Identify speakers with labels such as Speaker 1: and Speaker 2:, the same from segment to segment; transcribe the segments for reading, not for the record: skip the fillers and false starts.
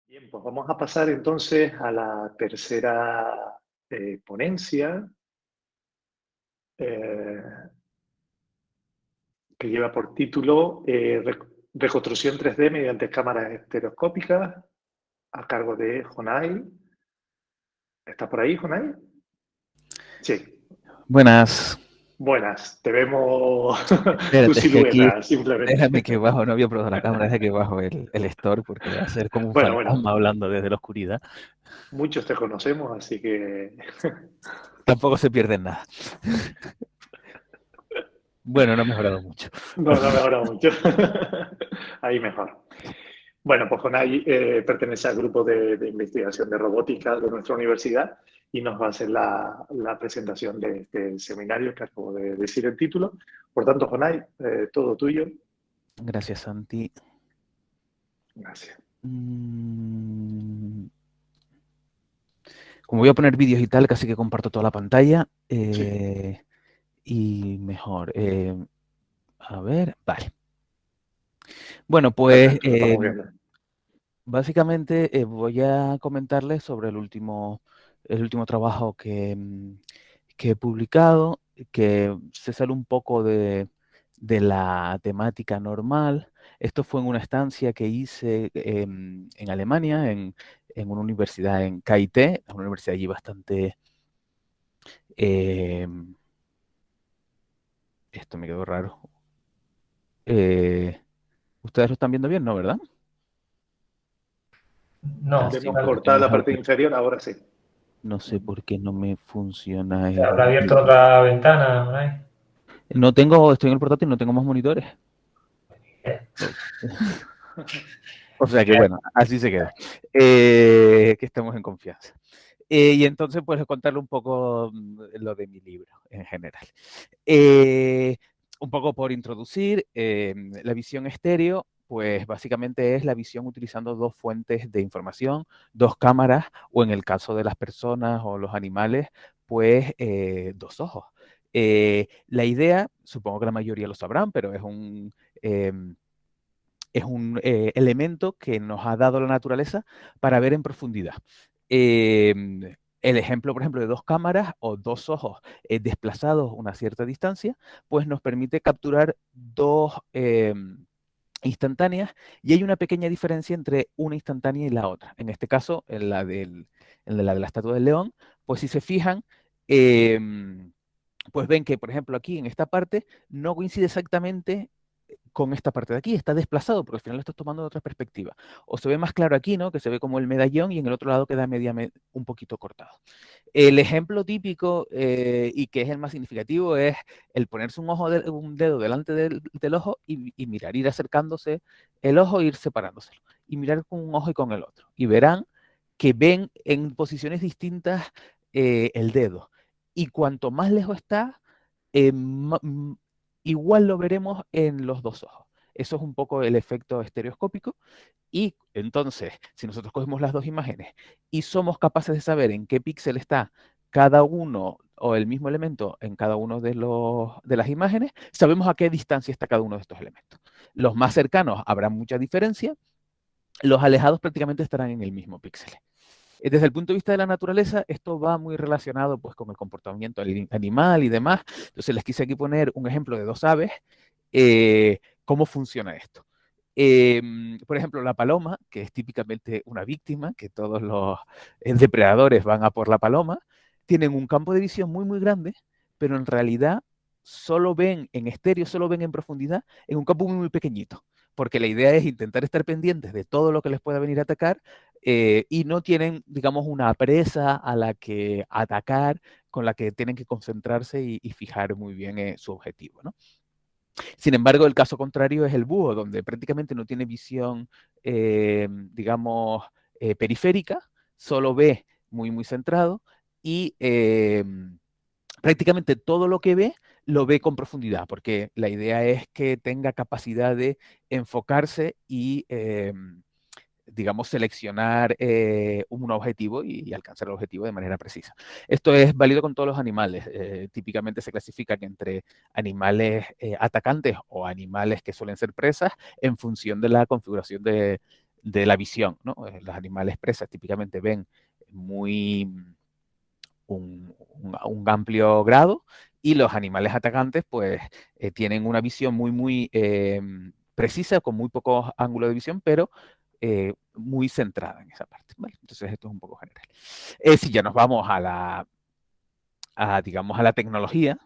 Speaker 1: Bien, pues vamos a pasar entonces a la tercera ponencia eh, que lleva por título Reconstrucción 3D mediante cámaras estereoscópicas a cargo de Jonay. ¿Estás por ahí, Jonay? Sí.
Speaker 2: Buenas.
Speaker 1: Buenas, te vemos tu
Speaker 2: Espérate, es que aquí,
Speaker 1: silueta simplemente.
Speaker 2: déjame que bajo, no había probado la cámara, déjame que bajo el store porque va a ser como un
Speaker 1: Bueno,
Speaker 2: fantasma hablando desde la oscuridad.
Speaker 1: muchos te conocemos, así que
Speaker 2: Tampoco se pierde nada. Bueno, no ha mejorado mucho.
Speaker 1: no, no mejora mucho. Ahí mejor. Bueno, pues Jonay pertenece al grupo de investigación de robótica de nuestra universidad y nos va a hacer la presentación de este seminario que acabo de decir el título. Por tanto, Jonay, todo tuyo.
Speaker 2: Gracias, Santi.
Speaker 1: Gracias.
Speaker 2: Como voy a poner vídeos y tal, casi que comparto toda la pantalla.
Speaker 1: Sí,
Speaker 2: Y mejor. A ver, vale. Bueno, pues
Speaker 1: perfecto, lo estamos viendo.
Speaker 2: básicamente voy a comentarles sobre el último trabajo que he publicado, que se sale un poco de la temática normal. Esto fue en una estancia que hice en Alemania, en una universidad en KIT, una universidad allí bastante... esto me quedó raro. ¿Ustedes lo están viendo bien, no, verdad?
Speaker 3: No,
Speaker 2: Así,
Speaker 1: Vemos
Speaker 2: porque
Speaker 1: cortada la parte inferior, ahora sí.
Speaker 2: no sé por qué no me funciona
Speaker 3: ¿te habrá
Speaker 2: el
Speaker 3: abierto
Speaker 2: vídeo.
Speaker 3: otra ventana, Unai?
Speaker 2: No tengo, estoy en el portátil, no tengo más monitores. O sea que bueno, así se queda. Que estamos en confianza. Y entonces, pues, contarle un poco lo de mi libro en general. Un poco por introducir, la visión estéreo, pues básicamente es la visión utilizando dos fuentes de información, dos cámaras, o en el caso de las personas o los animales, pues dos ojos. La idea, supongo que la mayoría lo sabrán, pero elemento que nos ha dado la naturaleza para ver en profundidad. El ejemplo, por ejemplo, de dos cámaras o dos ojos desplazados una cierta distancia, pues nos permite capturar dos instantáneas, y hay una pequeña diferencia entre una instantánea y la otra. En este caso, en la de la estatua del león, pues si se fijan, pues ven que, por ejemplo, aquí en esta parte no coincide exactamente con esta parte de aquí, está desplazado porque al final lo estás tomando de otra perspectiva. O se ve más claro aquí, ¿no? Que se ve como el medallón, y en el otro lado queda un poquito cortado. El ejemplo típico y que es el más significativo es el ponerse un dedo delante del ojo y mirar, ir acercándose el ojo e ir separándoselo. Y mirar con un ojo y con el otro. Y verán que ven en posiciones distintas el dedo. Y cuanto más lejos está, eh, ma- m- igual lo veremos en los dos ojos. Eso es un poco el efecto estereoscópico. Y entonces, si nosotros cogemos las dos imágenes y somos capaces de saber en qué píxel está cada uno o el mismo elemento en cada uno de las imágenes, sabemos a qué distancia está cada uno de estos elementos. Los más cercanos habrá mucha diferencia, los alejados prácticamente estarán en el mismo píxel. Desde el punto de vista de la naturaleza, esto va muy relacionado pues, con el comportamiento animal y demás. Entonces les quise aquí poner un ejemplo de dos aves. ¿Cómo funciona esto? Por ejemplo, la paloma, que es típicamente una víctima, que todos los depredadores van a por la paloma, tienen un campo de visión muy, muy grande, pero en realidad solo ven en estéreo, solo ven en profundidad en un campo muy, muy pequeñito, porque la idea es intentar estar pendientes de todo lo que les pueda venir a atacar, y no tienen, digamos, una presa a la que atacar, con la que tienen que concentrarse y fijar muy bien su objetivo, ¿no? Sin embargo, el caso contrario es el búho, donde prácticamente no tiene visión, digamos, periférica, solo ve muy, muy centrado, y prácticamente todo lo que ve lo ve con profundidad, porque la idea es que tenga capacidad de enfocarse y digamos, seleccionar un objetivo y alcanzar el objetivo de manera precisa. Esto es válido con todos los animales. Típicamente se clasifican entre animales atacantes o animales que suelen ser presas en función de la configuración de la visión, ¿no? Los animales presas típicamente ven muy un amplio grado y los animales atacantes pues tienen una visión muy precisa, con muy pocos ángulos de visión, pero muy centrada en esa parte, ¿vale? Entonces esto es un poco general. Si ya nos vamos digamos, a la tecnología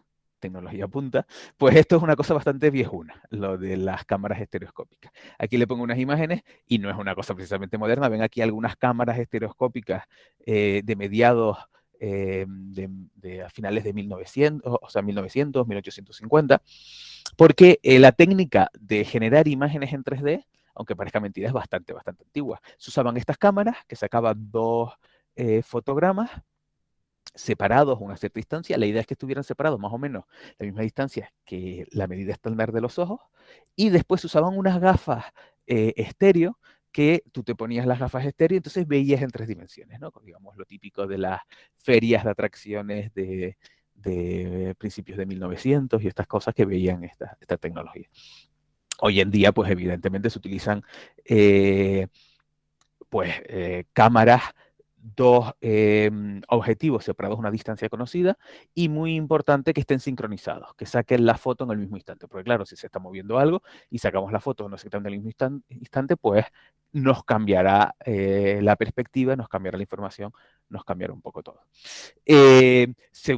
Speaker 2: punta, pues esto es una cosa bastante viejuna, lo de las cámaras estereoscópicas. Aquí le pongo unas imágenes y no es una cosa precisamente moderna. Ven aquí algunas cámaras estereoscópicas de mediados a finales de 1900, o sea, 1900, 1850, porque la técnica de generar imágenes en 3D, aunque parezca mentira, es bastante antigua. Se usaban estas cámaras que sacaban dos fotogramas separados a una cierta distancia. La idea es que estuvieran separados más o menos la misma distancia que la medida estándar de los ojos, y después se usaban unas gafas estéreo, que tú te ponías las gafas estéreo y entonces veías en 3 dimensiones, ¿no? Digamos lo típico de las ferias de atracciones de principios de 1900 y estas cosas que veían esta tecnología. Hoy en día, pues evidentemente se utilizan cámaras, dos objetivos separados a una distancia conocida, y muy importante que estén sincronizados, que saquen la foto en el mismo instante, porque claro, si se está moviendo algo y sacamos la foto no exactamente en el mismo instante, pues nos cambiará la perspectiva, nos cambiará la información, nos cambiará un poco todo. Se han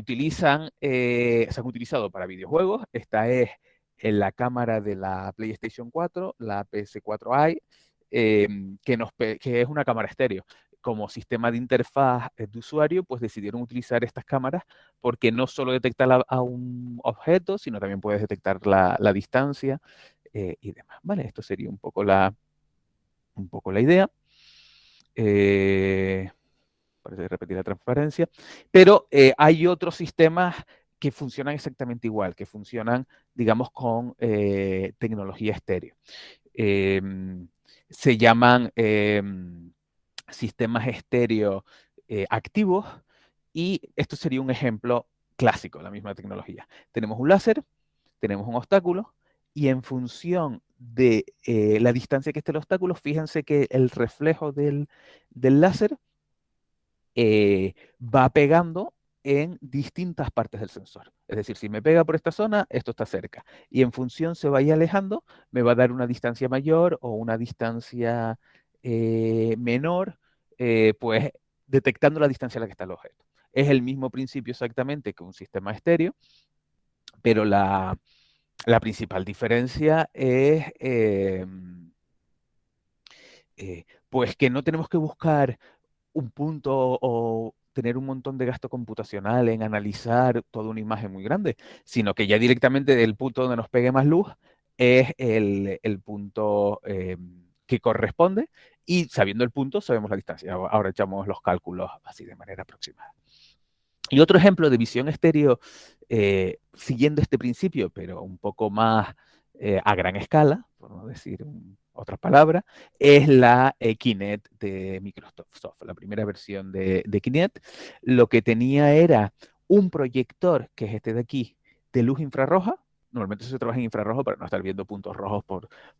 Speaker 2: utilizado para videojuegos. Esta es la cámara de la PlayStation 4, la PS4i, que es una cámara estéreo. Como sistema de interfaz de usuario, pues decidieron utilizar estas cámaras porque no solo detecta a un objeto, sino también puedes detectar la distancia y demás. ¿Vale? Esto sería un poco la idea. Parece repetir la transparencia. Pero hay otros sistemas que funcionan exactamente igual, que funcionan, digamos, con tecnología estéreo. Se llaman sistemas estéreo activos, y esto sería un ejemplo clásico de la misma tecnología. Tenemos un láser, tenemos un obstáculo, y en función de la distancia que esté el obstáculo, fíjense que el reflejo del láser va pegando en distintas partes del sensor. Es decir, si me pega por esta zona, esto está cerca. Y en función se vaya alejando, me va a dar una distancia mayor o una distancia menor, pues detectando la distancia a la que está el objeto. Es el mismo principio exactamente que un sistema estéreo, pero la principal diferencia es pues que no tenemos que buscar un punto o tener un montón de gasto computacional en analizar toda una imagen muy grande, sino que ya directamente del punto donde nos pegue más luz es el punto que corresponde, y sabiendo el punto sabemos la distancia. Ahora echamos los cálculos así de manera aproximada. Y otro ejemplo de visión estéreo siguiendo este principio, pero un poco más a gran escala, por no decir otra palabra, es la Kinect de Microsoft. La primera versión de Kinect lo que tenía era un proyector, que es este de aquí, de luz infrarroja. Normalmente se trabaja en infrarrojo para no estar viendo puntos rojos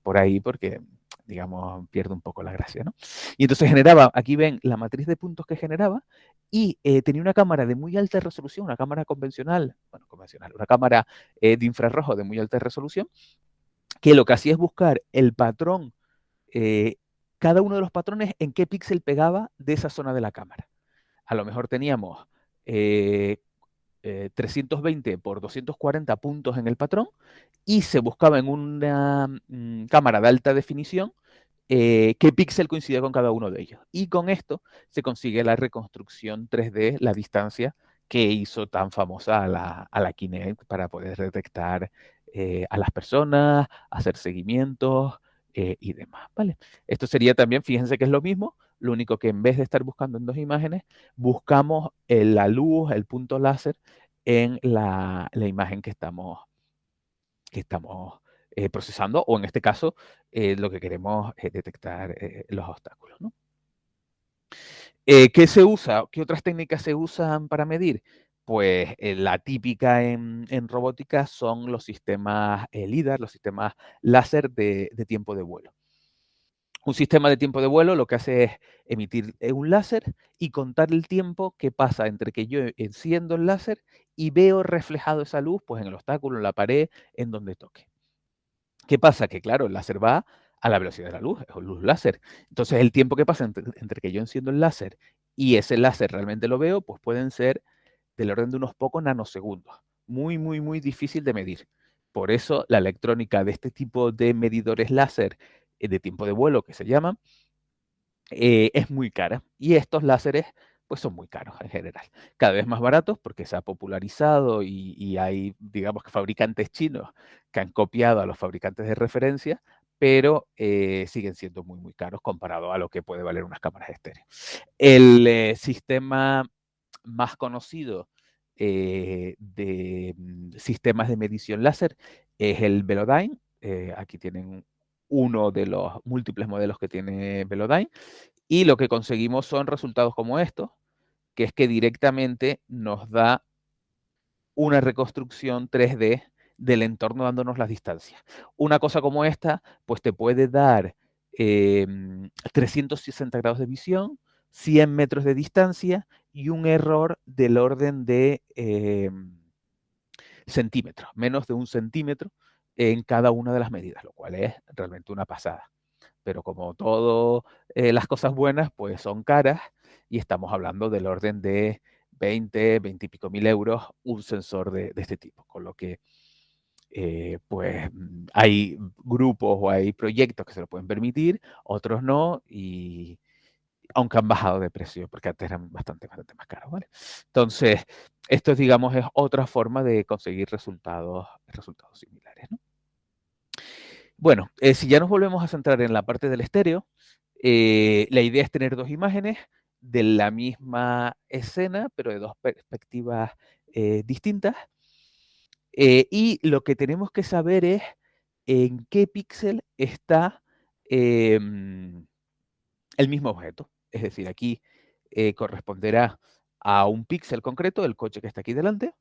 Speaker 2: por ahí, porque, digamos, pierde un poco la gracia, ¿no? Y entonces generaba, aquí ven la matriz de puntos que generaba, y tenía una cámara de muy alta resolución, una cámara convencional, una cámara de infrarrojo de muy alta resolución, que lo que hacía es buscar el patrón, cada uno de los patrones, en qué píxel pegaba de esa zona de la cámara. A lo mejor teníamos 320 por 240 puntos en el patrón, y se buscaba en una cámara de alta definición qué píxel coincide con cada uno de ellos. Y con esto se consigue la reconstrucción 3D, la distancia que hizo tan famosa a la Kinect para poder detectar a las personas, hacer seguimientos y demás, ¿vale? Esto sería también, fíjense que es lo mismo, lo único que en vez de estar buscando en dos imágenes, buscamos la luz, el punto láser en la imagen que estamos procesando, o en este caso, lo que queremos es detectar los obstáculos, ¿no? ¿Qué se usa? ¿Qué otras técnicas se usan para medir? Pues la típica en robótica son los sistemas LIDAR, los sistemas láser de tiempo de vuelo. Un sistema de tiempo de vuelo lo que hace es emitir un láser y contar el tiempo que pasa entre que yo enciendo el láser y veo reflejado esa luz pues en el obstáculo, en la pared, en donde toque. ¿Qué pasa? Que claro, el láser va a la velocidad de la luz, es luz láser. Entonces el tiempo que pasa entre que yo enciendo el láser y ese láser realmente lo veo, pues pueden ser del orden de unos pocos nanosegundos. Muy, muy, muy difícil de medir. Por eso la electrónica de este tipo de medidores láser de tiempo de vuelo, que se llaman, es muy cara. Y estos láseres pues son muy caros en general. Cada vez más baratos porque se ha popularizado y hay, digamos que fabricantes chinos que han copiado a los fabricantes de referencia, pero siguen siendo muy, muy caros comparado a lo que puede valer unas cámaras estéreo. El sistema más conocido de sistemas de medición láser es el Velodyne. Aquí tienen uno de los múltiples modelos que tiene Velodyne. Y lo que conseguimos son resultados como estos, que es que directamente nos da una reconstrucción 3D del entorno dándonos las distancias. Una cosa como esta, pues te puede dar 360 grados de visión, 100 metros de distancia y un error del orden de centímetros, menos de un centímetro en cada una de las medidas, lo cual es realmente una pasada. Pero como todo las cosas buenas, pues son caras y estamos hablando del orden de 20 y pico mil euros un sensor de este tipo, con lo que pues hay grupos o hay proyectos que se lo pueden permitir, otros no, y aunque han bajado de precio, porque antes eran bastante, bastante más caros, ¿vale? Entonces, esto, digamos, es otra forma de conseguir resultados similares, ¿no? Bueno, si ya nos volvemos a centrar en la parte del estéreo, la idea es tener dos imágenes de la misma escena, pero de dos perspectivas distintas. Y lo que tenemos que saber es en qué píxel está el mismo objeto. Es decir, aquí corresponderá a un píxel concreto, el coche que está aquí delante,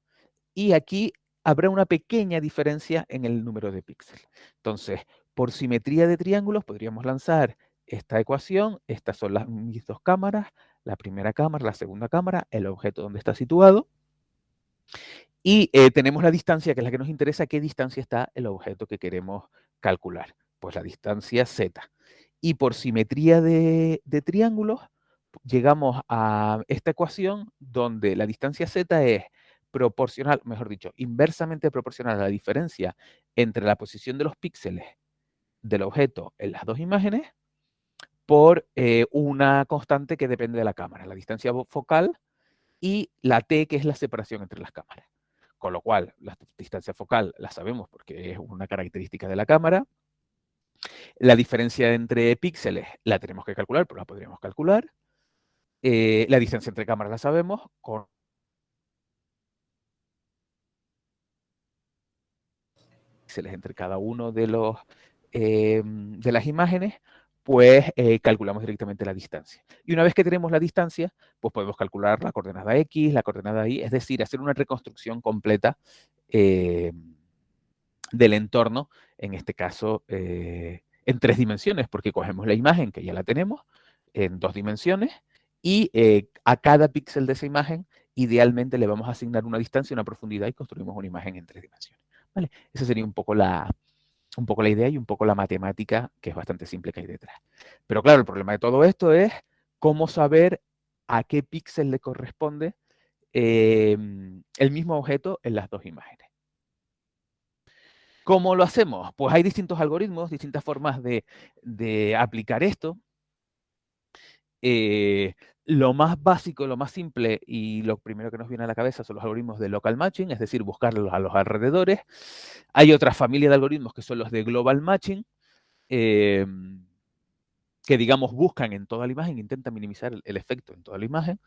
Speaker 2: y aquí habrá una pequeña diferencia en el número de píxeles. Entonces, por simetría de triángulos podríamos lanzar esta ecuación. Estas son mis dos cámaras, la primera cámara, la segunda cámara, el objeto donde está situado. Y tenemos la distancia, que es la que nos interesa, qué distancia está el objeto que queremos calcular. Pues la distancia z. Y por simetría de triángulos, llegamos a esta ecuación donde la distancia z es proporcional, mejor dicho, inversamente proporcional a la diferencia entre la posición de los píxeles del objeto en las dos imágenes por una constante que depende de la cámara, la distancia focal y la t, que es la separación entre las cámaras. Con lo cual, la distancia focal la sabemos porque es una característica de la cámara. La diferencia entre píxeles la tenemos que calcular, pero la podríamos calcular. La distancia entre cámaras la sabemos, con píxeles entre cada uno de de las imágenes, pues calculamos directamente la distancia. Y una vez que tenemos la distancia, pues podemos calcular la coordenada X, la coordenada Y, es decir, hacer una reconstrucción completa del entorno, en este caso en 3 dimensiones, porque cogemos la imagen que ya la tenemos en 2 dimensiones y a cada píxel de esa imagen idealmente le vamos a asignar una distancia, una profundidad y construimos una imagen en 3 dimensiones. ¿Vale? Esa sería un poco la idea y un poco la matemática, que es bastante simple, que hay detrás. Pero claro, el problema de todo esto es cómo saber a qué píxel le corresponde el mismo objeto en las dos imágenes. ¿Cómo lo hacemos? Pues hay distintos algoritmos, distintas formas de aplicar esto. Lo más básico, lo más simple y lo primero que nos viene a la cabeza son los algoritmos de local matching, es decir, buscarlos a los alrededores. Hay otra familia de algoritmos que son los de global matching, que digamos buscan en toda la imagen, intentan minimizar el efecto en toda la imagen.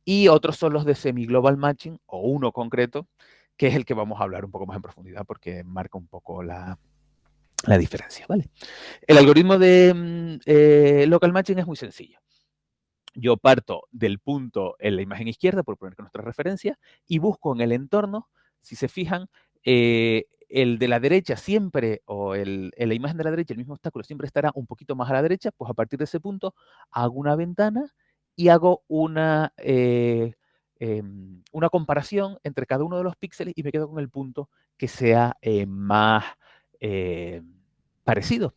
Speaker 2: Y otros son los de semi-global matching, o uno concreto, que es el que vamos a hablar un poco más en profundidad porque marca un poco la diferencia, ¿vale? El algoritmo de local matching es muy sencillo. Yo parto del punto en la imagen izquierda, por poner nuestra referencia, y busco en el entorno, si se fijan, el de la derecha siempre, o en la imagen de la derecha, el mismo obstáculo siempre estará un poquito más a la derecha, pues a partir de ese punto hago una ventana y hago una comparación entre cada uno de los píxeles y me quedo con el punto que sea más parecido.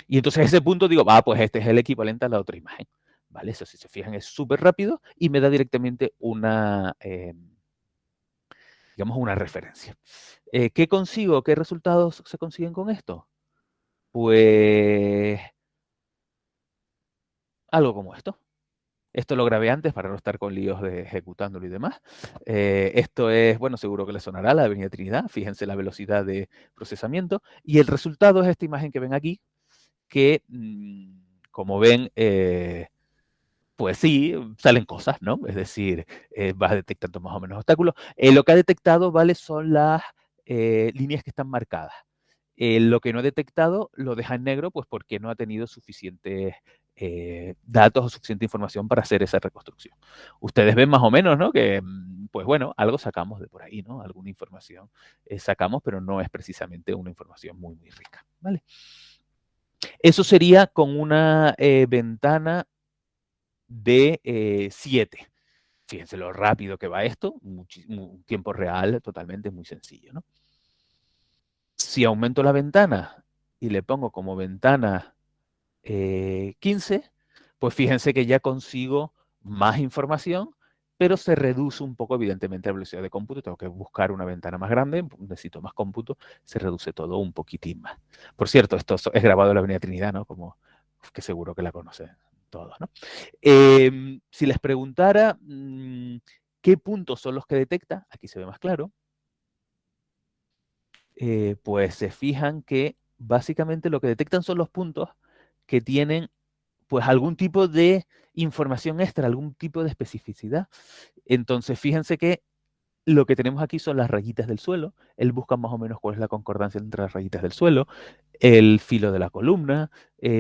Speaker 2: Y entonces ese punto digo, pues este es el equivalente a la otra imagen. ¿Vale? Eso, si se fijan, es súper rápido y me da directamente digamos, una referencia. ¿Qué consigo? ¿Qué resultados se consiguen con esto? Pues algo como esto. Esto lo grabé antes para no estar con líos de ejecutándolo y demás. Esto es, bueno, seguro que les sonará la Avenida Trinidad. Fíjense la velocidad de procesamiento. Y el resultado es esta imagen que ven aquí, que, como ven, pues sí, salen cosas, ¿no? Es decir, va detectando más o menos obstáculos. Lo que ha detectado, ¿vale? Son las líneas que están marcadas. Lo que no ha detectado lo deja en negro, pues porque no ha tenido suficientes datos o suficiente información para hacer esa reconstrucción. Ustedes ven más o menos, ¿no? Que, pues bueno, algo sacamos de por ahí, ¿no? Alguna información sacamos, pero no es precisamente una información muy, muy rica, ¿vale? Eso sería con una ventana de 7. Fíjense lo rápido que va esto, un tiempo real totalmente muy sencillo, ¿no? Si aumento la ventana y le pongo como ventana 15, pues fíjense que ya consigo más información, pero se reduce un poco, evidentemente, la velocidad de cómputo. Tengo que buscar una ventana más grande, necesito más cómputo, se reduce todo un poquitín más. Por cierto, esto es grabado en la Avenida Trinidad, ¿no? Como que seguro que la conocen todos, ¿no? Si les preguntara qué puntos son los que detecta, aquí se ve más claro, pues se fijan que básicamente lo que detectan son los puntos que tienen pues algún tipo de información extra, algún tipo de especificidad. Entonces, fíjense que lo que tenemos aquí son las rayitas del suelo. Él busca más o menos cuál es la concordancia entre las rayitas del suelo, el filo de la columna,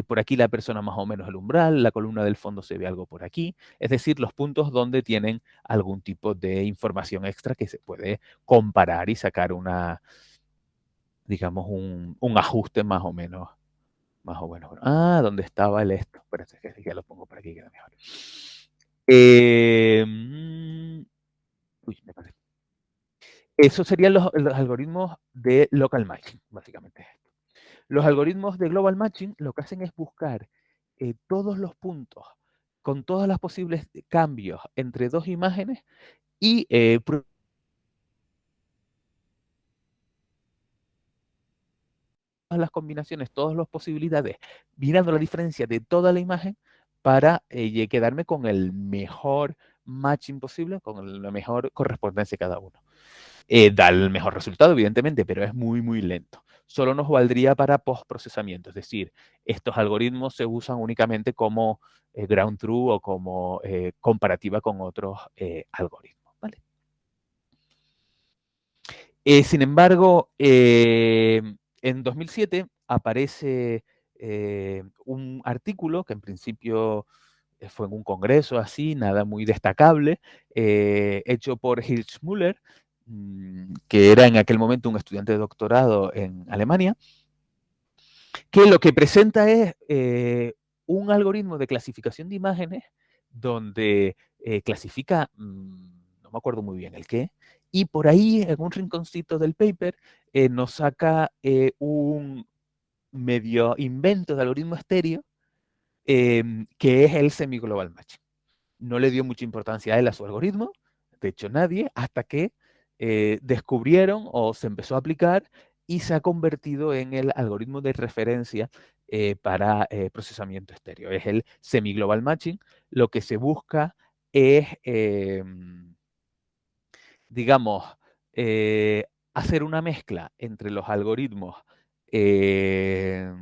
Speaker 2: por aquí la persona más o menos el umbral, la columna del fondo se ve algo por aquí. Es decir, los puntos donde tienen algún tipo de información extra que se puede comparar y sacar digamos, un ajuste más o menos. ¿Dónde estaba el esto? Espérate, que ya lo pongo por aquí, queda mejor. Me parece. Esos serían los algoritmos de local matching, básicamente. Los algoritmos de global matching lo que hacen es buscar todos los puntos con todas las posibles cambios entre dos imágenes y todas las combinaciones, todas las posibilidades, mirando la diferencia de toda la imagen para quedarme con el mejor matching posible, con la mejor correspondencia de cada uno. Da el mejor resultado, evidentemente, pero es muy, muy lento. Solo nos valdría para postprocesamiento, es decir, estos algoritmos se usan únicamente como ground truth o como comparativa con otros algoritmos. ¿Vale? Sin embargo, en 2007 aparece un artículo que en principio fue en un congreso así, nada muy destacable, hecho por Hirschmüller, que era en aquel momento un estudiante de doctorado en Alemania, que lo que presenta es un algoritmo de clasificación de imágenes donde clasifica, no me acuerdo muy bien el qué, y por ahí en un rinconcito del paper nos saca un medio invento de algoritmo estéreo que es el semi-global matching. No le dio mucha importancia a él a su algoritmo, de hecho nadie, hasta que descubrieron o se empezó a aplicar y se ha convertido en el algoritmo de referencia para procesamiento estéreo. Es el semi-global matching. Lo que se busca es, digamos, hacer una mezcla entre los algoritmos de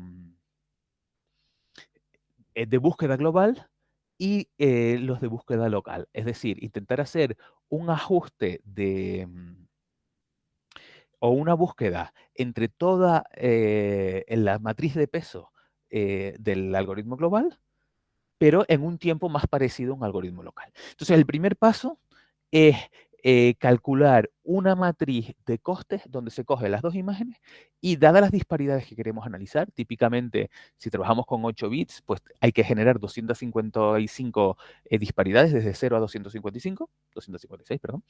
Speaker 2: búsqueda global y los de búsqueda local. Es decir, intentar hacer un ajuste o una búsqueda entre toda la matriz de peso del algoritmo global, pero en un tiempo más parecido a un algoritmo local. Entonces, el primer paso es calcular una matriz de costes donde se cogen las dos imágenes y dadas las disparidades que queremos analizar, típicamente si trabajamos con 8 bits, pues hay que generar 255 disparidades desde 0 a 256, perdón.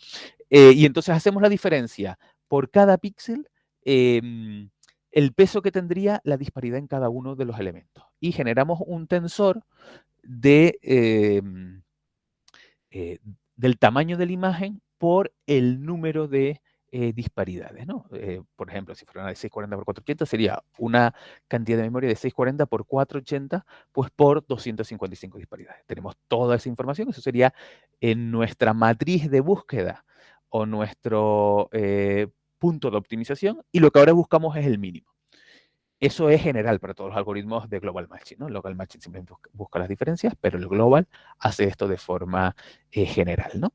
Speaker 2: Y entonces hacemos la diferencia por cada píxel, el peso que tendría la disparidad en cada uno de los elementos. Y generamos un tensor del tamaño de la imagen por el número de disparidades, ¿no? Por ejemplo, si fuera una de 640 por 480, sería una cantidad de memoria de 640 por 480, pues por 255 disparidades. Tenemos toda esa información, eso sería en nuestra matriz de búsqueda o nuestro punto de optimización, y lo que ahora buscamos es el mínimo. Eso es general para todos los algoritmos de Global Matching, ¿no? Local Matching simplemente busca las diferencias, pero el Global hace esto de forma general, ¿no?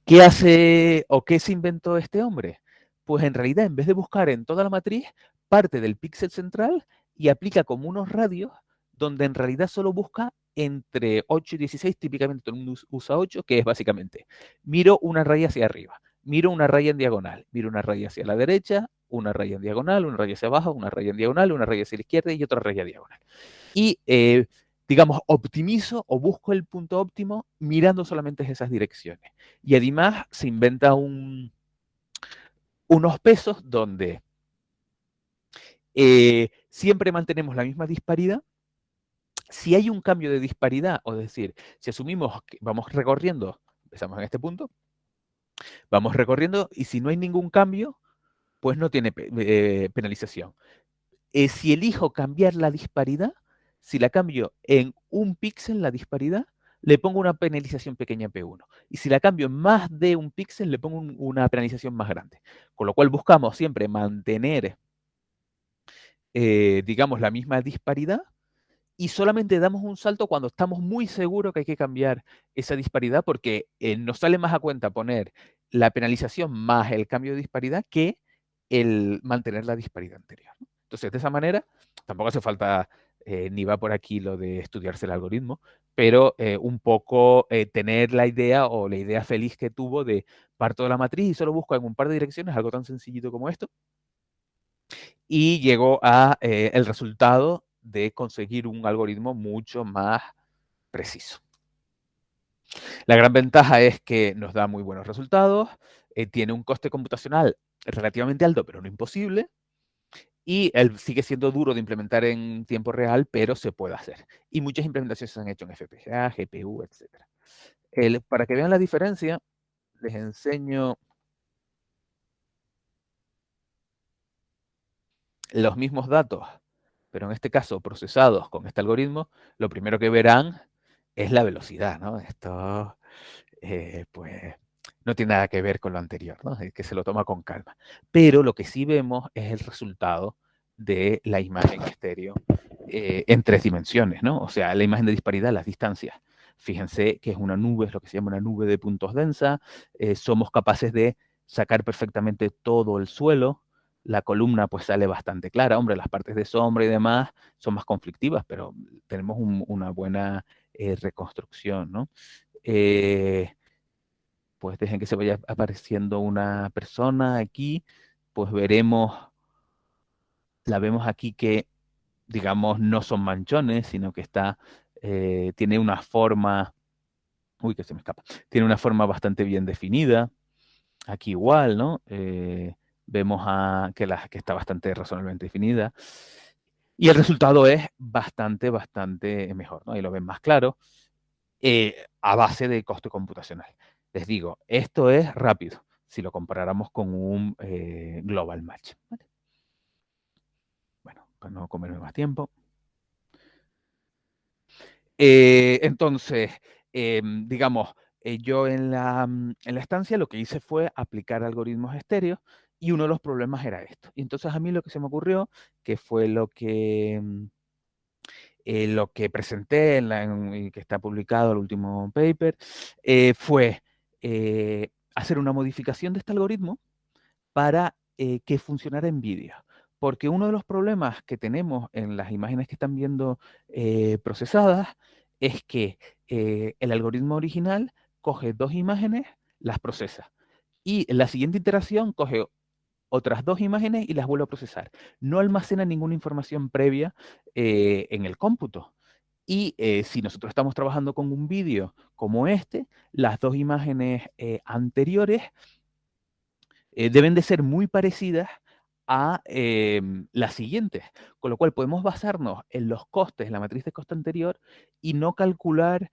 Speaker 2: ¿Qué hace o qué se inventó este hombre? Pues en realidad, en vez de buscar en toda la matriz, parte del píxel central y aplica como unos radios donde en realidad solo busca entre 8 y 16, típicamente todo el mundo usa 8, que es básicamente, miro una raya hacia arriba, miro una raya en diagonal, miro una raya hacia la derecha, una raya en diagonal, una raya hacia abajo, una raya en diagonal, una raya hacia la izquierda y otra raya diagonal. Y, digamos, optimizo o busco el punto óptimo mirando solamente esas direcciones. Y además se inventa unos pesos donde siempre mantenemos la misma disparidad. Si hay un cambio de disparidad, es decir, si asumimos que vamos recorriendo, empezamos en este punto, vamos recorriendo y si no hay ningún cambio, pues no tiene penalización. Si elijo cambiar la disparidad, si la cambio en un píxel la disparidad, le pongo una penalización pequeña P1. Y si la cambio en más de un píxel, le pongo una penalización más grande. Con lo cual buscamos siempre mantener, digamos, la misma disparidad y solamente damos un salto cuando estamos muy seguros que hay que cambiar esa disparidad porque nos sale más a cuenta poner la penalización más el cambio de disparidad que el mantener la disparidad anterior, ¿no? Entonces, de esa manera, tampoco hace falta ni va por aquí lo de estudiarse el algoritmo, pero un poco tener la idea o la idea feliz que tuvo de parto de la matriz y solo busco en un par de direcciones algo tan sencillito como esto y llegó a el resultado de conseguir un algoritmo mucho más preciso. La gran ventaja es que nos da muy buenos resultados, tiene un coste computacional relativamente alto, pero no imposible, y él sigue siendo duro de implementar en tiempo real, pero se puede hacer. Y muchas implementaciones se han hecho en FPGA, GPU, etc. Para que vean la diferencia, les enseño los mismos datos, pero en este caso procesados con este algoritmo. Lo primero que verán es la velocidad, ¿no? Esto, pues, no tiene nada que ver con lo anterior, ¿no? Es que se lo toma con calma. Pero lo que sí vemos es el resultado de la imagen estéreo en 3 dimensiones, ¿no? O sea, la imagen de disparidad, las distancias. Fíjense que es una nube, es lo que se llama una nube de puntos densa. Somos capaces de sacar perfectamente todo el suelo. La columna pues sale bastante clara. Hombre, las partes de sombra y demás son más conflictivas, pero tenemos una buena reconstrucción, ¿no? Pues dejen que se vaya apareciendo una persona aquí, pues la vemos aquí que, digamos, no son manchones, sino que tiene una forma, uy, que se me escapa, tiene una forma bastante bien definida. Aquí igual, ¿no? Vemos que está bastante razonablemente definida. Y el resultado es bastante mejor, ¿no? Ahí lo ven más claro, a base de coste computacional. Les digo, esto es rápido, si lo comparáramos con un Global Match, ¿vale? Bueno, para no comerme más tiempo. Entonces, digamos, yo en la estancia lo que hice fue aplicar algoritmos estéreos y uno de los problemas era esto. Y entonces a mí lo que se me ocurrió, que fue lo que presenté y que está publicado el último paper, fue hacer una modificación de este algoritmo para que funcionara en vídeo. Porque uno de los problemas que tenemos en las imágenes que están viendo procesadas es que el algoritmo original coge 2 imágenes, las procesa. Y en la siguiente iteración coge otras 2 imágenes y las vuelve a procesar. No almacena ninguna información previa en el cómputo. Y si nosotros estamos trabajando con un vídeo como este, las 2 imágenes anteriores deben de ser muy parecidas a las siguientes, con lo cual podemos basarnos en los costes, en la matriz de coste anterior, y no calcular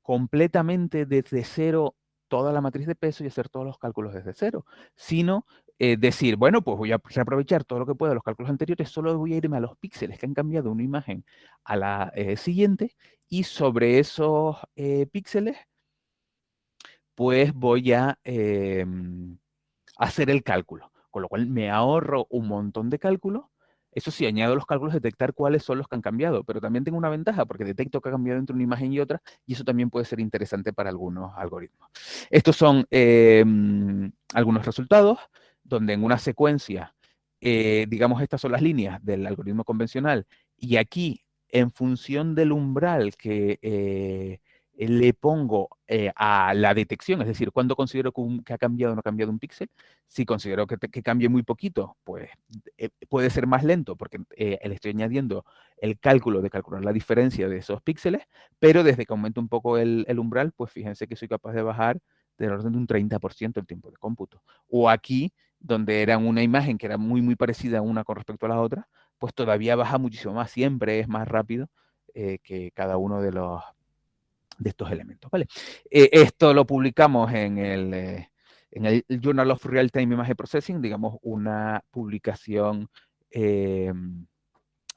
Speaker 2: completamente desde cero toda la matriz de peso y hacer todos los cálculos desde cero, sino decir, bueno, pues voy a reaprovechar todo lo que pueda de los cálculos anteriores, solo voy a irme a los píxeles que han cambiado de una imagen a la siguiente, y sobre esos píxeles, pues voy a hacer el cálculo, con lo cual me ahorro un montón de cálculos. Eso sí, añado los cálculos, detectar cuáles son los que han cambiado, pero también tengo una ventaja porque detecto que ha cambiado entre una imagen y otra, y eso también puede ser interesante para algunos algoritmos. Estos son algunos resultados, donde en una secuencia, digamos, estas son las líneas del algoritmo convencional, y aquí, en función del umbral que le pongo a la detección, es decir, cuando considero que ha cambiado o no ha cambiado un píxel. Si considero que cambie muy poquito, pues puede ser más lento porque le estoy añadiendo el cálculo de calcular la diferencia de esos píxeles, pero desde que aumento un poco el umbral, pues fíjense que soy capaz de bajar del orden de un 30% el tiempo de cómputo. O aquí, donde era una imagen que era muy, muy parecida una con respecto a la otra, pues todavía baja muchísimo más, siempre es más rápido que cada uno de estos elementos, ¿vale? Esto lo publicamos en el Journal of Real-Time Image Processing, digamos, una publicación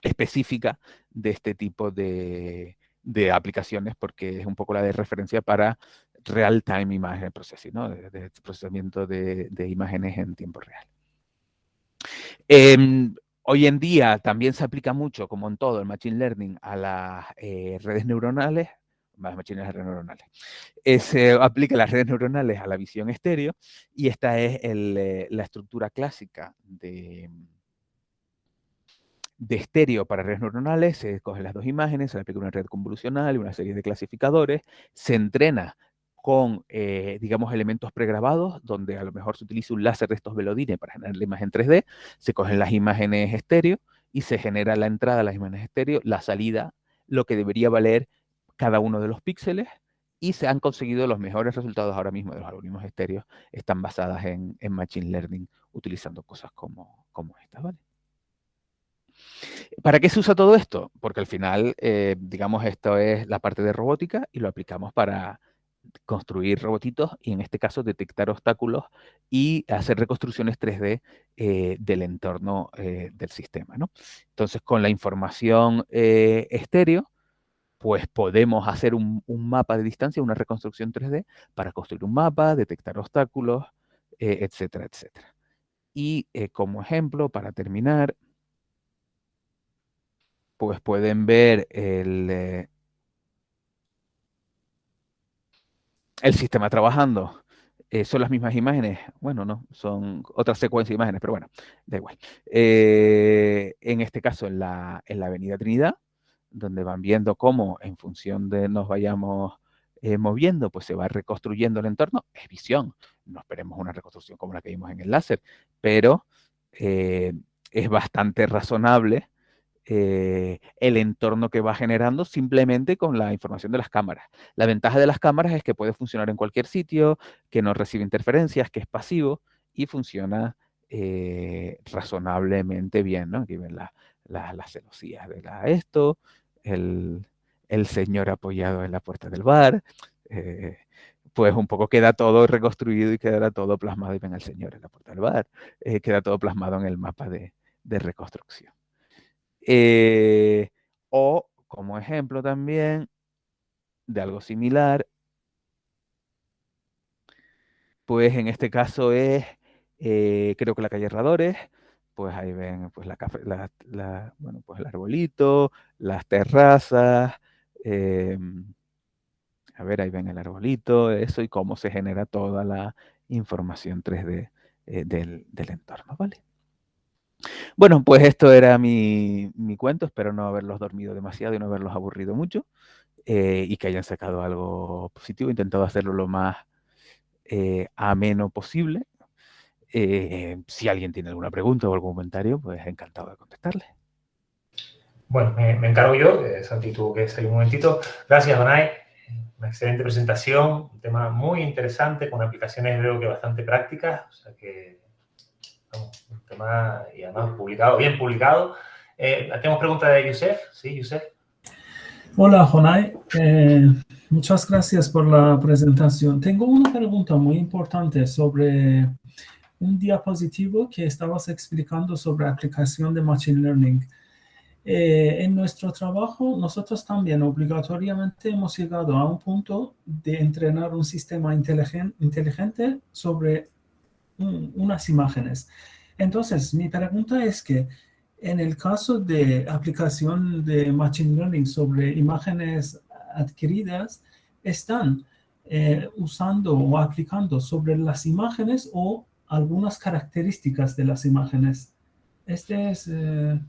Speaker 2: específica de este tipo de aplicaciones, porque es un poco la de referencia para Real-Time Image Processing, ¿no? De procesamiento de imágenes en tiempo real. Hoy en día también se aplica mucho, como en todo el Machine Learning, a las redes neuronales, más redes neuronales. Se aplica las redes neuronales a la visión estéreo, y esta es la estructura clásica de estéreo para redes neuronales. Se cogen las 2 imágenes, se le aplica una red convolucional y una serie de clasificadores, se entrena con, digamos, elementos pregrabados, donde a lo mejor se utiliza un láser de estos velodines para generar la imagen 3D, se cogen las imágenes estéreo y se genera la entrada a las imágenes estéreo, la salida, lo que debería valer cada uno de los píxeles, y se han conseguido los mejores resultados ahora mismo de los algoritmos estéreos, están basadas en Machine Learning, utilizando cosas como estas, ¿vale? ¿Para qué se usa todo esto? Porque al final, digamos, esto es la parte de robótica y lo aplicamos para construir robotitos y en este caso detectar obstáculos y hacer reconstrucciones 3D del entorno del sistema, ¿no? Entonces, con la información estéreo, pues podemos hacer un mapa de distancia, una reconstrucción 3D para construir un mapa, detectar obstáculos, etcétera, etcétera. Y como ejemplo, para terminar, pues pueden ver el sistema trabajando. Son las mismas imágenes. Bueno, no, son otra secuencia de imágenes, pero bueno, da igual. En este caso, en la Avenida Trinidad, donde van viendo cómo en función de nos vayamos moviendo, pues se va reconstruyendo el entorno. Es visión. No esperemos una reconstrucción como la que vimos en el láser, pero es bastante razonable el entorno que va generando simplemente con la información de las cámaras. La ventaja de las cámaras es que puede funcionar en cualquier sitio, que no recibe interferencias, que es pasivo y funciona razonablemente bien, ¿no? Aquí ven las celosías de esto, el señor apoyado en la puerta del bar, pues un poco queda todo reconstruido y quedará todo plasmado, y ven al señor en la puerta del bar, queda todo plasmado en el mapa de reconstrucción. O como ejemplo también de algo similar, pues en este caso es, creo que la calle Herradores, pues ahí ven pues bueno, pues el arbolito, las terrazas, a ver, ahí ven el arbolito, eso, y cómo se genera toda la información 3D del entorno, ¿vale? Bueno, pues esto era mi cuento, espero no haberlos dormido demasiado y no haberlos aburrido mucho. y que hayan sacado algo positivo. He intentado hacerlo lo más ameno posible. Si alguien tiene alguna pregunta o algún comentario, pues encantado de contestarle.
Speaker 3: Bueno, me encargo yo, Santi tuvo que salir un momentito. Gracias, Donay. Una excelente presentación, un tema muy interesante, con aplicaciones creo que bastante prácticas, o sea que, vamos, un tema, y además publicado, bien publicado. Tenemos pregunta de Youssef. Sí, Youssef.
Speaker 4: Hola, Jonay. Muchas gracias por la presentación. Tengo una pregunta muy importante sobre un diapositivo que estabas explicando sobre aplicación de Machine Learning. En nuestro trabajo, nosotros también obligatoriamente hemos llegado a un punto de entrenar un sistema inteligente sobre unas imágenes. Entonces, mi pregunta es que en el caso de aplicación de Machine Learning sobre imágenes adquiridas, ¿están usando o aplicando sobre las imágenes o algunas características de las imágenes?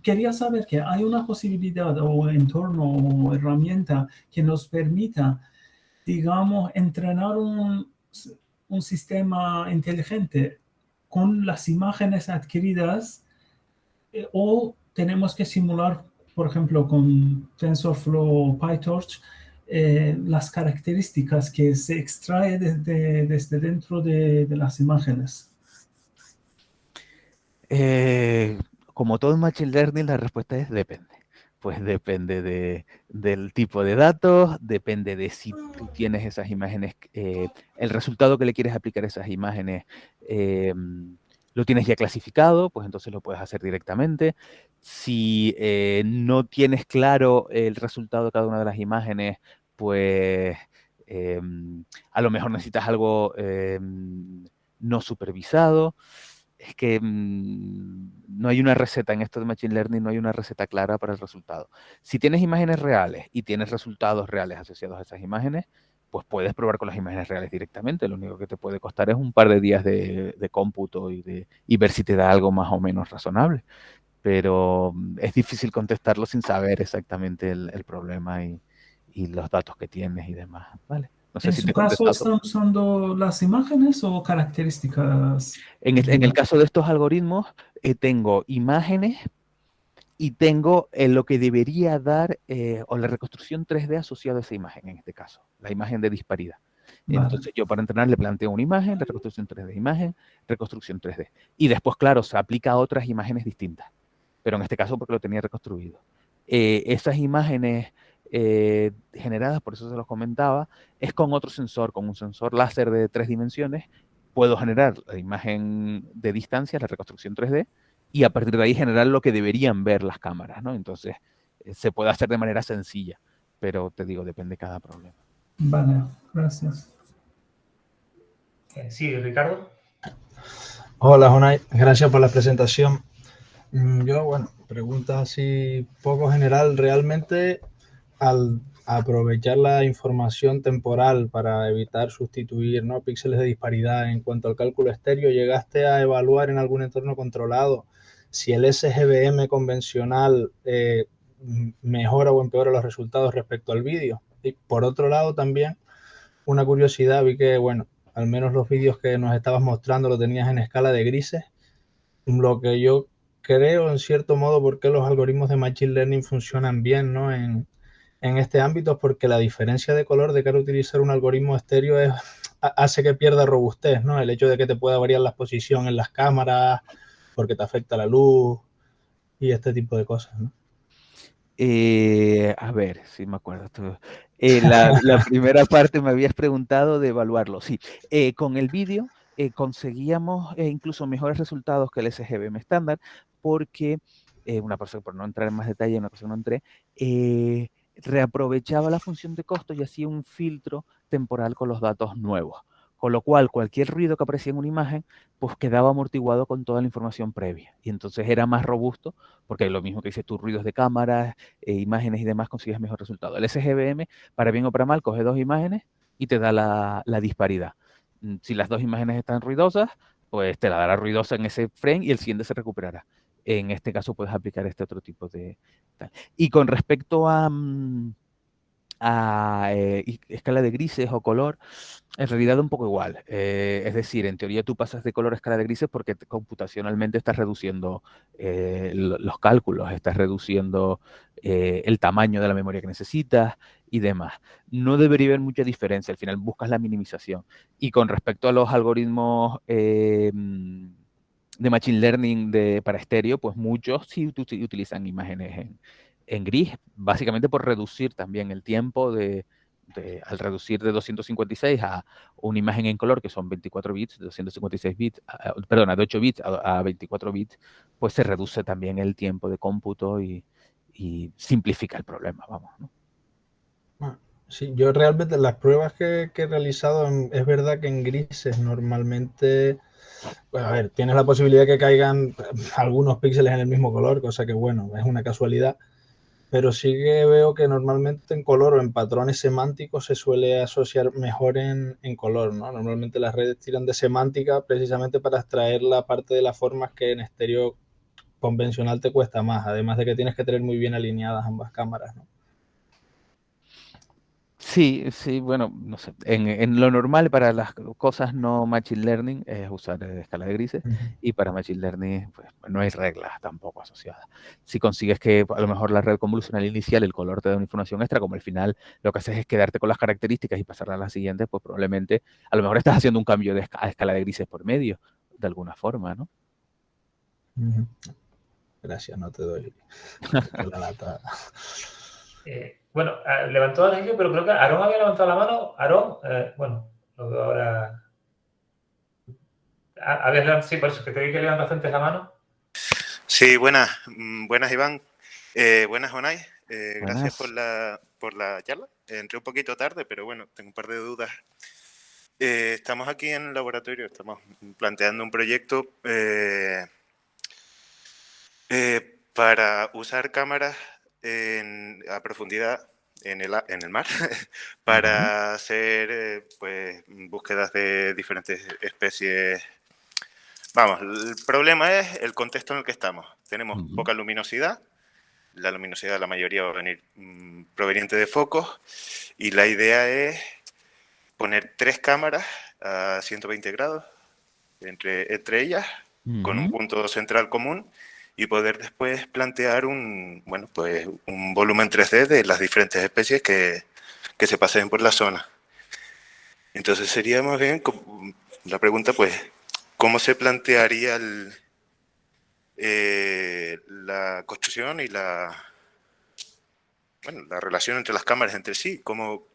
Speaker 4: Quería saber que hay una posibilidad o entorno o herramienta que nos permita, digamos, entrenar un sistema inteligente con las imágenes adquiridas o tenemos que simular, por ejemplo, con TensorFlow o PyTorch, las características que se extrae desde dentro de las imágenes.
Speaker 2: Como todo en Machine Learning, la respuesta es depende. Pues depende del tipo de datos, depende de si tú tienes esas imágenes, el resultado que le quieres aplicar a esas imágenes lo tienes ya clasificado, pues entonces lo puedes hacer directamente. Si no tienes claro el resultado de cada una de las imágenes, pues a lo mejor necesitas algo no supervisado. Es que no hay una receta en esto de Machine Learning, no hay una receta clara para el resultado. Si tienes imágenes reales y tienes resultados reales asociados a esas imágenes, pues puedes probar con las imágenes reales directamente. Lo único que te puede costar es un par de días de cómputo y ver si te da algo más o menos razonable. Pero es difícil contestarlo sin saber exactamente el problema y los datos que tienes y demás. ¿Vale? No sé
Speaker 4: ¿En
Speaker 2: si
Speaker 4: su
Speaker 2: te he
Speaker 4: caso
Speaker 2: contestado.
Speaker 4: están usando las imágenes o características?
Speaker 2: En el caso de estos algoritmos, tengo imágenes y tengo lo que debería dar, o la reconstrucción 3D asociada a esa imagen, en este caso, la imagen de disparidad.
Speaker 4: Vale.
Speaker 2: Entonces yo para entrenar le planteo una imagen, la reconstrucción 3D, imagen, reconstrucción 3D. Y después, claro, se aplica a otras imágenes distintas, pero en este caso porque lo tenía reconstruido. Esas imágenes generadas, por eso se los comentaba, es con otro sensor, con un sensor láser de 3 dimensiones, puedo generar la imagen de distancia, la reconstrucción 3D, y a partir de ahí generar lo que deberían ver las cámaras, ¿no? Entonces, se puede hacer de manera sencilla, pero te digo, depende de cada problema.
Speaker 4: Vale, gracias.
Speaker 3: Sí, Ricardo.
Speaker 5: Hola, Jonay. Gracias por la presentación. Yo, bueno, pregunta así poco general. Realmente, al aprovechar la información temporal para evitar sustituir, ¿no?, píxeles de disparidad en cuanto al cálculo estéreo, ¿llegaste a evaluar en algún entorno controlado si el SGBM convencional mejora o empeora los resultados respecto al vídeo? Y por otro lado, también una curiosidad, vi que, bueno, al menos los vídeos que nos estabas mostrando lo tenías en escala de grises, lo que yo creo, en cierto modo, por qué los algoritmos de Machine Learning funcionan bien, ¿no?, en este ámbito, es porque la diferencia de color de cara a utilizar un algoritmo estéreo hace que pierda robustez, ¿no? El hecho de que te pueda variar la exposición en las cámaras, porque te afecta la luz y este tipo de cosas, ¿no?
Speaker 2: A ver, si me acuerdo. La primera parte me habías preguntado de evaluarlo. Sí, con el vídeo conseguíamos incluso mejores resultados que el SGBM estándar porque una cosa, por no entrar en más detalle, una cosa que no entré, reaprovechaba la función de costo y hacía un filtro temporal con los datos nuevos. Con lo cual, cualquier ruido que aparecía en una imagen, pues quedaba amortiguado con toda la información previa. Y entonces era más robusto, porque lo mismo que dices tú, ruidos de cámaras, imágenes y demás, consigues mejor resultado. El SGBM, para bien o para mal, coge dos imágenes y te da la disparidad. Si las dos imágenes están ruidosas, pues te la dará ruidosa en ese frame y el siguiente se recuperará. En este caso puedes aplicar este otro tipo de... Y con respecto a a escala de grises o color, en realidad un poco igual. Es decir, en teoría tú pasas de color a escala de grises porque computacionalmente estás reduciendo los cálculos, estás reduciendo el tamaño de la memoria que necesitas y demás. No debería haber mucha diferencia, al final buscas la minimización. Y con respecto a los algoritmos de Machine Learning para estéreo, pues muchos sí utilizan imágenes en gris, básicamente por reducir también el tiempo al reducir de 256 a una imagen en color, que son 24 bits, de 256 bits, perdona, de 8 bits a 24 bits, pues se reduce también el tiempo de cómputo y simplifica el problema, vamos, ¿no?
Speaker 5: Sí, yo realmente las pruebas que he realizado, es verdad que en grises normalmente, bueno, a ver, tienes la posibilidad de que caigan algunos píxeles en el mismo color, cosa que, bueno, es una casualidad, pero sí que veo que normalmente en color o en patrones semánticos se suele asociar mejor en color, ¿no? Normalmente las redes tiran de semántica precisamente para extraer la parte de las formas que en estéreo convencional te cuesta más, además de que tienes que tener muy bien alineadas ambas cámaras, ¿no?
Speaker 2: Sí, sí, bueno, no sé. En lo normal para las cosas no Machine Learning es usar escala de grises y para Machine Learning pues, no hay reglas tampoco asociadas. Si consigues que a lo mejor la red convolucional inicial, el color te da una información extra, como al final lo que haces es quedarte con las características y pasarlas a las siguientes, pues probablemente a lo mejor estás haciendo un cambio a escala de grises por medio, de alguna forma, ¿no?
Speaker 5: Gracias, no te doy la lata.
Speaker 3: Bueno, levantó a Angel, pero creo que Aarón había levantado la mano. Aarón, bueno, lo veo ahora. ¿Habías levantado? Sí, por eso, que te vi que levantaste antes la mano.
Speaker 6: Sí, buenas Iván, buenas Jonay, gracias
Speaker 2: Buenas.
Speaker 6: por la charla. Entré un poquito tarde, pero bueno, tengo un par de dudas. Estamos aquí en el laboratorio, estamos planteando un proyecto para usar cámaras a profundidad en el mar para hacer pues búsquedas de diferentes especies. Vamos, el problema es el contexto en el que estamos. Tenemos poca luminosidad. La luminosidad, la mayoría va a venir proveniente de focos. Y la idea es poner 3 cámaras a 120 grados entre ellas, con un punto central común, y poder después plantear un volumen 3D de las diferentes especies que se paseen por la zona. Entonces sería más bien la pregunta, pues, ¿cómo se plantearía la construcción y la relación entre las cámaras entre sí? ¿Cómo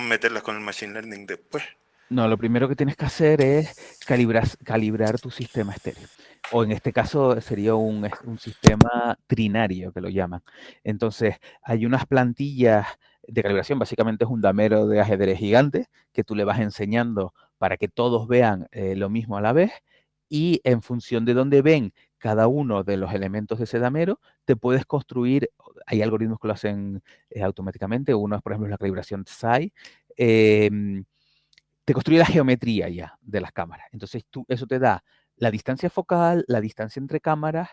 Speaker 6: meterlas con el Machine Learning después?
Speaker 2: No, lo primero que tienes que hacer es calibrar tu sistema estéreo. O en este caso sería un sistema trinario, que lo llaman. Entonces, hay unas plantillas de calibración, básicamente es un damero de ajedrez gigante, que tú le vas enseñando para que todos vean lo mismo a la vez, y en función de dónde ven cada uno de los elementos de ese damero, te puedes construir, hay algoritmos que lo hacen automáticamente, uno es, por ejemplo, la calibración Psi, te construye la geometría ya de las cámaras. Entonces, eso te da la distancia focal, la distancia entre cámaras,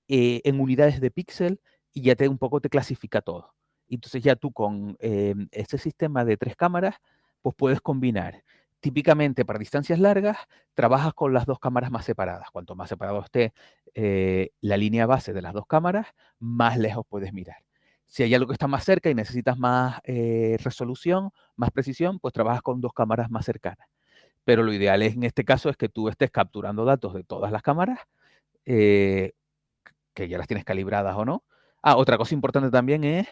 Speaker 2: en unidades de píxel, y ya un poco te clasifica todo. Entonces, ya tú con este sistema de 3 cámaras, pues puedes combinar. Típicamente, para distancias largas, trabajas con las 2 cámaras más separadas. Cuanto más separado esté la línea base de las 2 cámaras, más lejos puedes mirar. Si hay algo que está más cerca y necesitas más resolución, más precisión, pues trabajas con 2 cámaras más cercanas. Pero lo ideal en este caso es que tú estés capturando datos de todas las cámaras, que ya las tienes calibradas o no. Otra cosa importante también es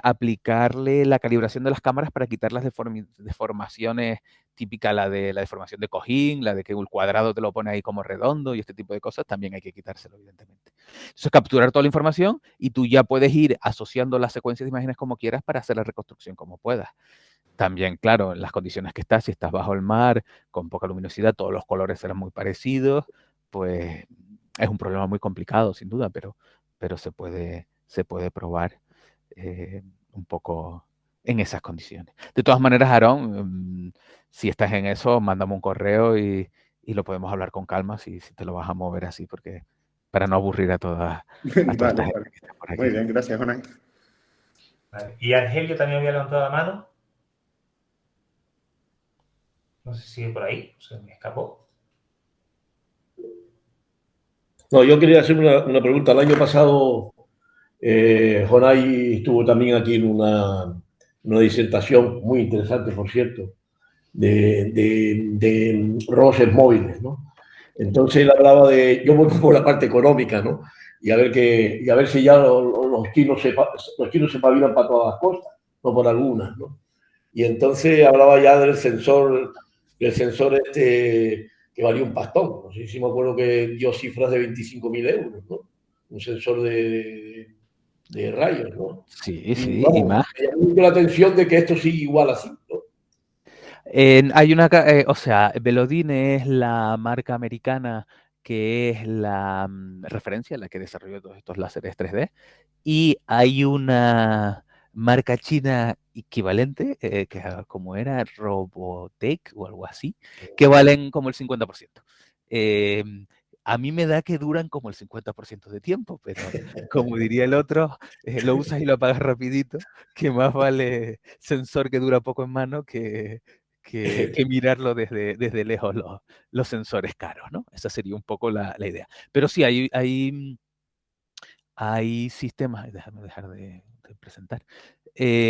Speaker 2: aplicarle la calibración de las cámaras para quitar las deformaciones típicas, la deformación de cojín, la de que el cuadrado te lo pone ahí como redondo y este tipo de cosas, también hay que quitárselo, evidentemente. Eso es capturar toda la información y tú ya puedes ir asociando las secuencias de imágenes como quieras para hacer la reconstrucción como puedas. También, claro, en las condiciones que estás, si estás bajo el mar, con poca luminosidad, todos los colores serán muy parecidos, pues es un problema muy complicado, sin duda, pero se puede probar un poco en esas condiciones. De todas maneras, Aarón, si estás en eso, mándame un correo y lo podemos hablar con calma si te lo vas a mover así, porque para no aburrir a toda esta gente que está por aquí.
Speaker 6: Muy bien, gracias, Jonay.
Speaker 3: Vale. ¿Y Argelio también había levantado la mano? No sé si sigue por ahí, se me escapó.
Speaker 7: No, yo quería hacer una pregunta. El año pasado, Jonay estuvo también aquí en una disertación muy interesante, por cierto, de robots móviles, ¿no? Entonces él hablaba yo voy por la parte económica, ¿no? Y a ver si ya los chinos se pavilan para todas las cosas, no por algunas, ¿no? Y entonces hablaba ya del sensor este que valía un pastón. No sé si me acuerdo que dio cifras de 25.000 euros, ¿no? Un sensor de rayos, ¿no?
Speaker 2: Sí,
Speaker 7: Y
Speaker 2: sí, y
Speaker 7: vamos,
Speaker 2: más.
Speaker 7: me llamó mucho la atención de que esto sigue igual así, ¿no?
Speaker 2: Hay una, o sea, Velodyne es la marca americana que es la referencia, la que desarrolló todos estos láseres 3D, y hay una marca china equivalente, que como era Robotech o algo así, que valen como el 50%. A mí me da que duran como el 50% de tiempo, pero como diría el otro, lo usas y lo apagas rapidito, que más vale sensor que dura poco en mano que mirarlo desde lejos los sensores caros, ¿no? Esa sería un poco la idea. Pero sí, hay sistemas, déjame dejar de presentar,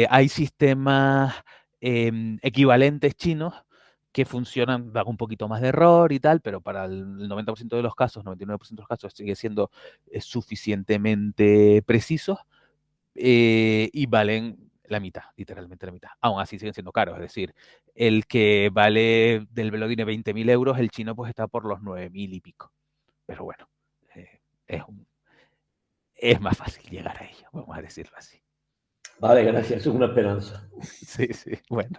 Speaker 2: hay sistemas equivalentes chinos que funcionan, dan un poquito más de error y tal, pero para el 90% de los casos, 99% de los casos, sigue siendo suficientemente precisos y valen la mitad, literalmente la mitad. Aún así siguen siendo caros, es decir, el que vale del Velodyne 20.000 euros, el chino pues está por los 9.000 y pico. Pero bueno, es, es más fácil llegar a ello, vamos a decirlo así.
Speaker 7: Vale, gracias, es una esperanza.
Speaker 2: Sí, sí, bueno.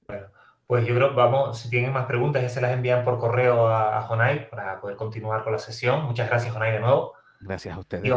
Speaker 3: Bueno, pues yo creo, vamos, si tienen más preguntas, ya se las envían por correo a Jonay para poder continuar con la sesión. Muchas gracias, Jonay, de nuevo.
Speaker 2: Gracias a ustedes.